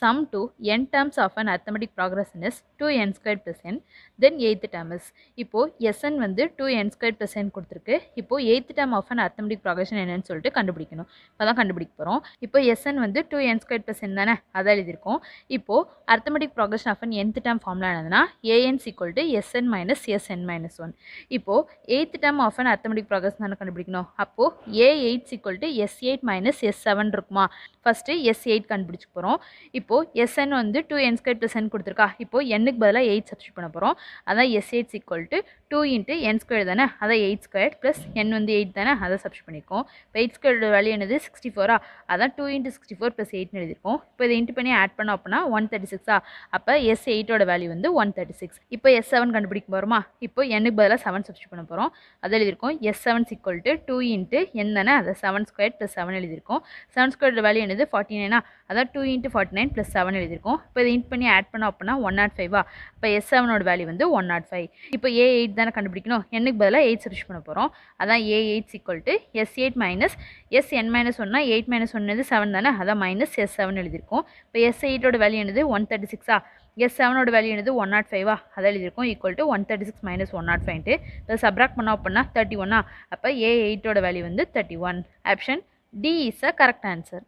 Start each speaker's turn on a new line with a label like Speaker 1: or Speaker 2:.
Speaker 1: sum to n terms of an arithmetic progression is 2n squared plus n, then 8th term is, இப்போ Sn வந்து 2n squared plus n கொடுத்திருக்கு. இப்போ 8th term of an arithmetic progression என்னன்னு சொல்லிட்டு கண்டுபிடிக்கணும். இப்போதான் கண்டுபிடிக்க போகிறோம். இப்போ Sn வந்து 2n squared plus n தானே, அதான் எழுதியிருக்கோம். இப்போ arithmetic progression of an nth term formula என்னதுன்னா an equal to Sn minus Sn minus 1. இப்போ 8th term of an arithmetic progression தானே கண்டுபிடிக்கணும். அப்போ a8 equal to S8 minus S7 இருக்குமா. ஃபஸ்ட்டு S8 கண்டுபிடிச்சு போகிறோம். இப்போது Sn வந்து 2n squared plus n கொடுத்துருக்கா. இப்போது n-க்கு பதிலாக 8 சப்ஸ்டியூட் பண்ண போகிறோம். அதான் S8 equal to 2 into n squared தானே, அதான் 8 squared plus n வந்து 8 தானே, அதை சப்ஸ்டியூட் பண்ணியிருக்கோம். இப்போ 8 squared வேல்யூ என்னது 64ஆ, அதான் 2 into 64 plus 8 எழுதியிருக்கோம். இப்போ இதை இன்ட்டு பண்ணி ஆட் பண்ணோம் அப்படின்னா 136ஆ, அப்போ S8ஓட வேல்யூ வந்து 136. இப்போ S7 கண்டுபிடிக்க போகிறோமா. இப்போ n-க்கு பதிலாக 7 சப்ஸ்டியூட் பண்ண போகிறோம். அதை எழுதியிருக்கோம். S7 equal to 2 into n தானே, அதை 7 squared plus 7 எழுதியிருக்கோம். 7 squared வேல்யூ என்னது 49ஆ, அதான் 2 into 49 plus 7 எழுதியிருக்கோம். இப்போ இதை இன்ட் பண்ணி ஆட் பண்ணோம் அப்படின்னா 105ஆ, இப்போ S7ஓட வேல்யூ வந்து 105. இப்போ A8 தானே கண்டுபிடிக்கணும். n-க்கு பதிலாக 8 சப்ஸ்டியூட் பண்ண போகிறோம். அதான் A8 equal to S8 minus Sn minus 1னா 8 minus 1 என்னது 7 தானே, அதான் minus S7 எழுதியிருக்கோம். இப்போ S8ஓட வேல்யூ என்னது 136ஆ, S7ஓட வேல்யூ என்னது 105ஆ, அதை எழுதியிருக்கோம். ஈக்குவல் டு 136 minus 105ன்ட்டு இப்போ சப்ராக்ட் பண்ணோம் அப்படின்னா 31ஆ, அப்போ A8ஓட வேல்யூ வந்து 31. Option D is a correct answer.